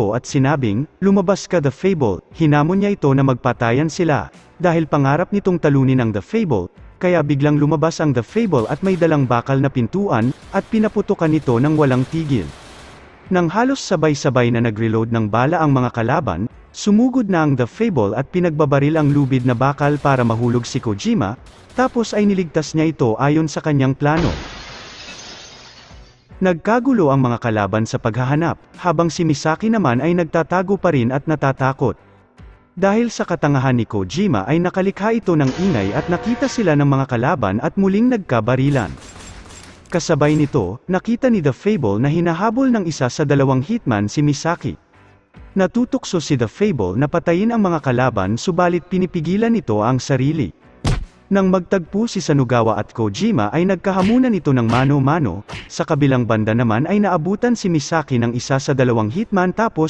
po at sinabing, "Lumabas ka The Fable." Hinamon niya ito na magpatayan sila. Dahil pangarap nitong talunin ang The Fable, kaya biglang lumabas ang The Fable at may dalang bakal na pintuan, at pinaputukan ito ng walang tigil. Nang halos sabay-sabay na nag-reload ng bala ang mga kalaban, sumugod na ang The Fable at pinagbabaril ang lubid na bakal para mahulog si Kojima, tapos ay niligtas niya ito ayon sa kanyang plano. Nagkagulo ang mga kalaban sa paghahanap, habang si Misaki naman ay nagtatago pa rin at natatakot. Dahil sa katangahan ni Kojima ay nakalikha ito ng ingay at nakita sila ng mga kalaban at muling nagkabarilan. Kasabay nito, nakita ni The Fable na hinahabol ng isa sa dalawang hitman si Misaki. Natutukso si The Fable na patayin ang mga kalaban subalit pinipigilan nito ang sarili. Nang magtagpo si Sanugawa at Kojima ay nagkahamunan ito ng mano-mano, sa kabilang banda naman ay naabutan si Misaki ng isa sa dalawang hitman tapos